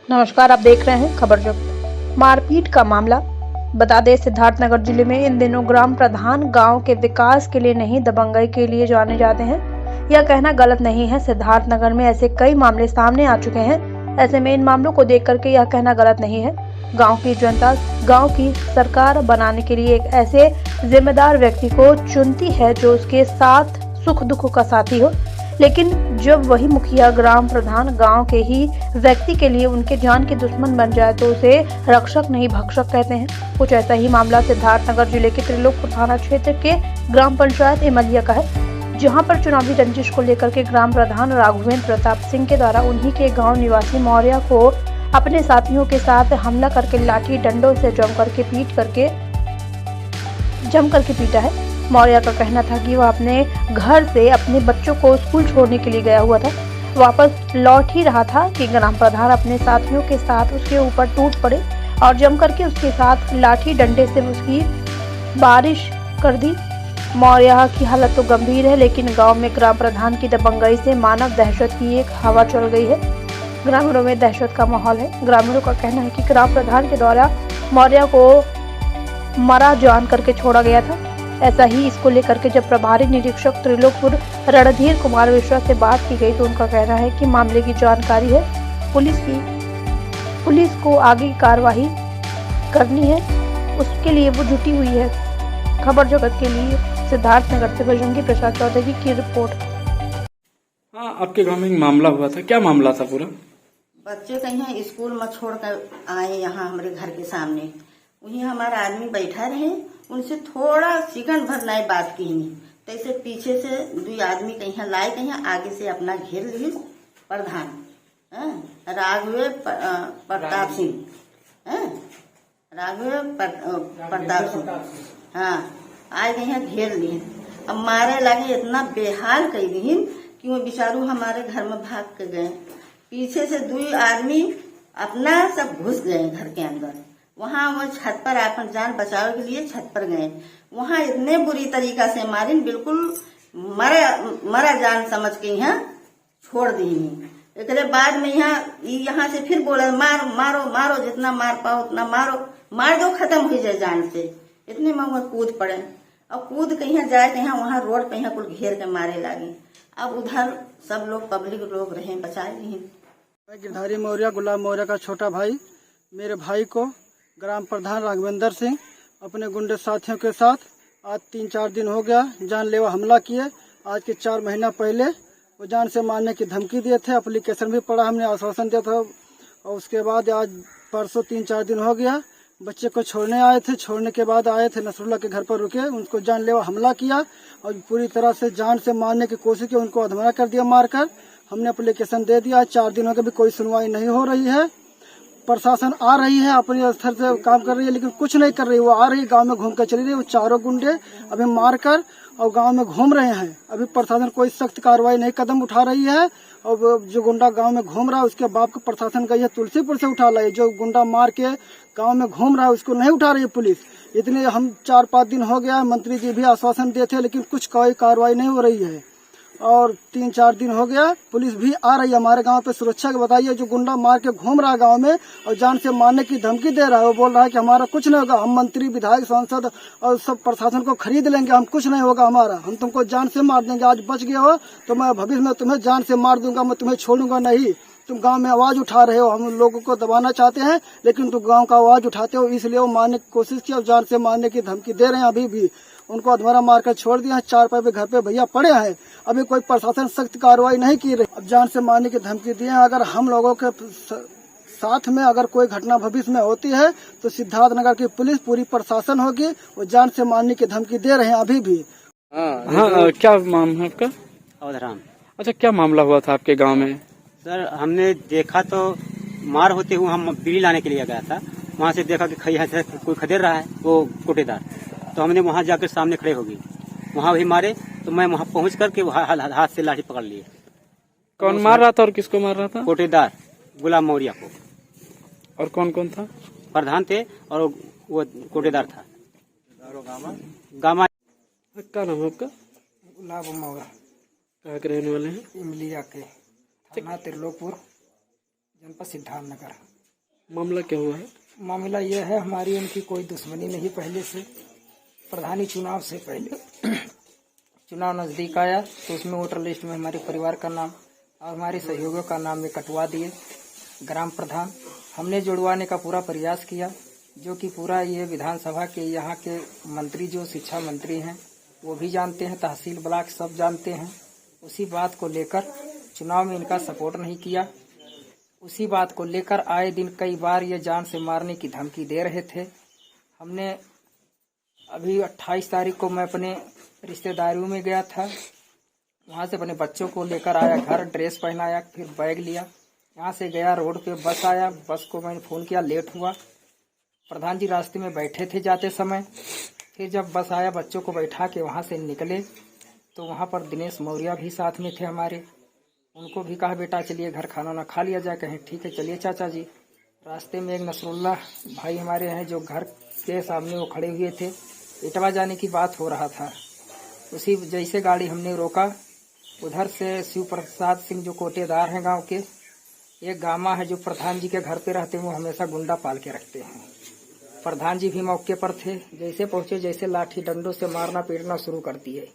नमस्कार, आप देख रहे हैं खबर जब। मारपीट का मामला। बता दें, सिद्धार्थनगर जिले में इन दिनों ग्राम प्रधान गांव के विकास के लिए नहीं, दबंगई के लिए जाने जाते हैं। यह कहना गलत नहीं है। सिद्धार्थनगर में ऐसे कई मामले सामने आ चुके हैं। ऐसे में इन मामलों को देख करके यह कहना गलत नहीं है। गांव की जनता गांव की सरकार बनाने के लिए एक ऐसे जिम्मेदार व्यक्ति को चुनती है जो उसके साथ सुख दुख का साथी हो। लेकिन जब वही मुखिया ग्राम प्रधान गांव के ही व्यक्ति के लिए उनके जान के दुश्मन बन जाए तो उसे रक्षक नहीं भक्षक कहते हैं। कुछ ऐसा ही मामला सिद्धार्थनगर जिले के त्रिलोकपुर थाना क्षेत्र के ग्राम पंचायत इमलिया का है, जहां पर चुनावी रंजिश को लेकर के ग्राम प्रधान राघवेंद्र प्रताप सिंह के द्वारा उन्हीं के गाँव निवासी मौर्य को अपने साथियों के साथ हमला करके लाठी डंडों से जम करके पीटा है। मौर्य का कहना था कि वह अपने घर से अपने बच्चों को स्कूल छोड़ने के लिए गया हुआ था। वापस लौट ही रहा था कि ग्राम प्रधान अपने साथियों के साथ उसके ऊपर टूट पड़े और जम करके उसके साथ लाठी डंडे से उसकी बारिश कर दी। मौर्य की हालत तो गंभीर है, लेकिन गांव में ग्राम प्रधान की दबंगई से मानव दहशत की एक हवा चल गई है। ग्रामीणों में दहशत का माहौल है। ग्रामीणों का कहना है कि ग्राम प्रधान के द्वारा मौर्य को मरा जान करके छोड़ा गया था। ऐसा ही इसको लेकर के जब प्रभारी निरीक्षक त्रिलोकपुर रणधीर कुमार मिश्रा से बात की गई तो उनका कहना है कि मामले की जानकारी है पुलिस को आगे की कार्रवाई करनी है, उसके लिए वो जुटी हुई है। खबर जगत के लिए सिद्धार्थनगर से बजरंगी प्रसाद चौधरी की रिपोर्ट। हाँ, आपके गांव में एक मामला हुआ था, क्या मामला था पूरा? बच्चे कहीं स्कूल में छोड़ कर आए यहाँ हमारे घर के सामने, वहीं हमारा आदमी बैठा रहे, उनसे थोड़ा सेकंड भर नहीं बात की नहीं, तैसे पीछे से दो आदमी कहीं लाए, कहीं आगे से अपना घेर लिए प्रधान राघवेंद्र प्रताप सिंह हाँ आए कहीं घेर लिए। अब मारे लगे, इतना बेहाल कर दी कि वो बेचारू हमारे घर में भाग के गए। पीछे से दो आदमी अपना सब घुस गए घर के अंदर। वहाँ वो छत पर अपन जान बचाव के लिए छत पर गए। वहाँ इतने बुरी तरीका से मारी, बिल्कुल मरा जान समझ के यहाँ छोड़ दी। एक बाद में यहाँ से फिर बोला मारो मारो मारो, जितना मार पाओ उतना मारो, मार दो, खत्म हो जाए जान से। इतने में वो कूद पड़े और कूद कहीं जाए कहीं वहाँ रोड पे यहाँ कुल घेर के मारे लगे। अब उधर सब लोग पब्लिक लोग रहे, बचाए नहीं। गिरधारी मौर्य, गुलाम मौर्य का छोटा भाई, मेरे भाई को ग्राम प्रधान राघवेंद्र सिंह अपने गुंडे साथियों के साथ आज 3-4 दिन हो गया जानलेवा हमला किए। आज के 4 महीना पहले वो जान से मारने की धमकी दिए थे, एप्लीकेशन भी पड़ा, हमने आश्वासन दिया था। और उसके बाद आज परसों 3-4 दिन हो गया बच्चे को छोड़ने आए थे। छोड़ने के बाद आए थे नसरुल्ला के घर पर रुके, उनको जानलेवा हमला किया और पूरी तरह से जान से मारने की कोशिश की, उनको अधमरा कर दिया मारकर। हमने एप्लीकेशन दे दिया। 4 दिनों के भी कोई सुनवाई नहीं हो रही है। प्रशासन आ रही है, अपने स्तर से काम कर रही है, लेकिन कुछ नहीं कर रही। वो आ रही है, गांव में घूम कर चली रही है। वो चारों गुंडे अभी मारकर और गांव में घूम रहे हैं। अभी प्रशासन कोई सख्त कार्रवाई नहीं कदम उठा रही है। और जो गुंडा गांव में घूम रहा है उसके बाप को प्रशासन गई है तुलसीपुर से उठा लाई। जो गुंडा मार के गांव में घूम रहा है उसको नहीं उठा रही है पुलिस। इतने हम 4-5 दिन हो गया, मंत्री जी भी आश्वासन देते, लेकिन कुछ कोई कार्रवाई नहीं हो रही है। और 3-4 दिन हो गया पुलिस भी आ रही है हमारे गांव पे सुरक्षा के। बताइए, जो गुंडा मार के घूम रहा है गांव में और जान से मारने की धमकी दे रहा है, वो बोल रहा है कि हमारा कुछ नहीं होगा, हम मंत्री विधायक सांसद और सब प्रशासन को खरीद लेंगे, हम कुछ नहीं होगा हमारा, हम तुमको जान से मार देंगे। आज बच गए हो तो मैं भविष्य में तुम्हें जान से मार दूंगा, मैं तुम्हें छोड़ूंगा नहीं। तुम गांव में आवाज उठा रहे हो, हम लोगों को दबाना चाहते हैं, लेकिन तुम गांव का आवाज उठाते हो, इसलिए वो मारने की कोशिश की और जान से मारने की धमकी दे रहे हैं। अभी भी उनको अधमरा मारकर छोड़ दिया। 4 पैर पे घर पे भैया पड़े हैं, अभी कोई प्रशासन सख्त कार्रवाई नहीं की रही। अब जान से मारने की धमकी दी है। अगर हम लोगों के साथ में अगर कोई घटना भविष्य में होती है तो सिद्धार्थनगर की पुलिस पूरी प्रशासन होगी। वो जान से मारने की धमकी दे रहे हैं अभी भी। हाँ, क्या नाम है आपका? अवधराम। अच्छा, क्या मामला हुआ था आपके गांव में? सर, हमने देखा तो मार होते हुए हम बीड़ी लाने के लिए गया था। वहाँ से देखा कि कोई खदेड़ रहा है, वो कोटेदार। तो हमने वहाँ जाकर सामने खड़े हो गए, वहाँ भी मारे। तो मैं वहाँ पहुँच करके हाथ से लाठी पकड़ लिए। कौन मार रहा था और किसको मार रहा था? कोटेदार गुलाम मौर्य को। और कौन कौन था? प्रधान थे और वो कोटेदार था। गामा। क्या नाम है आपका? गुलाम मौर्य। कहाँ के रहने वाले हैं? इमलिया के, थाना त्रिलोकपुर, जनपद सिद्धार्थनगर। मामला क्या हुआ है? मामला यह है, हमारी उनकी कोई दुश्मनी नहीं पहले से। प्रधानी चुनाव से पहले चुनाव नज़दीक आया तो उसमें वोटर लिस्ट में हमारे परिवार का नाम और हमारे सहयोगियों का नाम में कटवा दिए। ग्राम प्रधान हमने जुड़वाने का पूरा प्रयास किया, जो कि पूरा ये विधानसभा के यहाँ के मंत्री जो शिक्षा मंत्री हैं वो भी जानते हैं, तहसील ब्लॉक सब जानते हैं। उसी बात को लेकर चुनाव में इनका सपोर्ट नहीं किया। उसी बात को लेकर आए दिन कई बार ये जान से मारने की धमकी दे रहे थे। हमने अभी 28 तारीख को मैं अपने रिश्तेदारियों में गया था, वहाँ से अपने बच्चों को लेकर आया, घर ड्रेस पहनाया, फिर बैग लिया, यहाँ से गया, रोड पे बस आया, बस को मैंने फ़ोन किया, लेट हुआ। प्रधान जी रास्ते में बैठे थे जाते समय। फिर जब बस आया, बच्चों को बैठा के वहाँ से निकले तो वहाँ पर दिनेश मौर्य भी साथ में थे हमारे। उनको भी कहा बेटा चलिए घर खाना ना खा लिया जाए। कहें ठीक है चलिए चाचा जी। रास्ते में एक नसरुल्ला भाई हमारे हैं जो घर के सामने वो खड़े हुए थे, इटवा जाने की बात हो रहा था। उसी जैसे गाड़ी हमने रोका, उधर से शिव प्रसाद सिंह जो कोटेदार हैं गांव के, एक गामा है जो प्रधान जी के घर पे रहते हैं, वो हमेशा गुंडा पाल के रखते हैं। प्रधान जी भी मौके पर थे, जैसे पहुंचे जैसे लाठी डंडों से मारना पीटना शुरू कर दिए।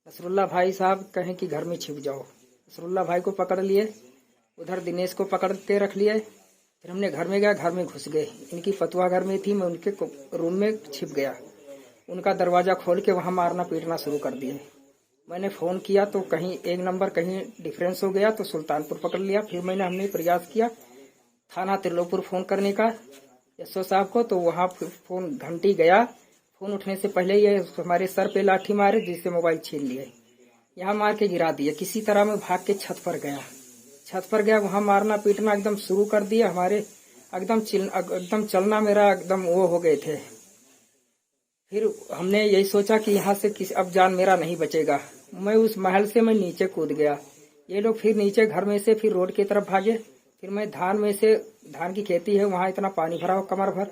नसरुल्ला भाई साहब कहें कि घर में छिप जाओ। नसरुल्ला भाई को पकड़ लिए, उधर दिनेश को पकड़ के रख लिए। फिर हमने घर में गया, घर में घुस गए। इनकी फतुआ घर में थी, मैं उनके रूम में छिप गया। उनका दरवाजा खोल के वहां मारना पीटना शुरू कर दिए। मैंने फ़ोन किया तो कहीं एक नंबर कहीं डिफरेंस हो गया तो सुल्तानपुर पकड़ लिया। फिर हमने प्रयास किया थाना त्रिलोकपुर फ़ोन करने का एसओ साहब को, तो वहाँ फ़ोन घंटी गया। फ़ोन उठने से पहले ये हमारे सर पे लाठी मारे, जिससे मोबाइल छीन लिए, यहाँ मार के गिरा दिए। किसी तरह में भाग के छत पर गया, वहाँ मारना पीटना एकदम शुरू कर दिया। हमारे एकदम चलना मेरा एकदम वो हो गए थे। फिर हमने यही सोचा कि यहाँ से अब जान मेरा नहीं बचेगा। मैं उस महल से मैं नीचे कूद गया। ये लोग फिर नीचे घर में से फिर रोड की तरफ भागे। फिर मैं धान की खेती है, वहाँ इतना पानी भरा हो कमर भर,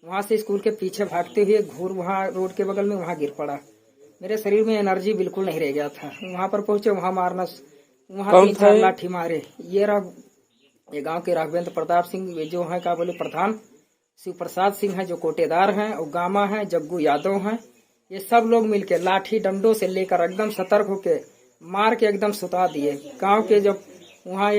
वहाँ से स्कूल के पीछे भागते हुए घूर वहाँ रोड के बगल में वहाँ गिर पड़ा। मेरे शरीर में एनर्जी बिल्कुल नहीं रह गया था। वहाँ पर पहुंचे, वहाँ मारना, वहाँ 3-4 लाठी मारे। ये गांव के राघवेंद्र प्रताप सिंह जो है क्या बोले प्रधान, शिव प्रसाद सिंह है जो कोटेदार हैं, और गामा है, जग्गू यादव हैं। ये सब लोग मिलके लाठी डंडों से लेकर एकदम सतर्क होके मार के एकदम सुता दिए। गांव के जब वहाँ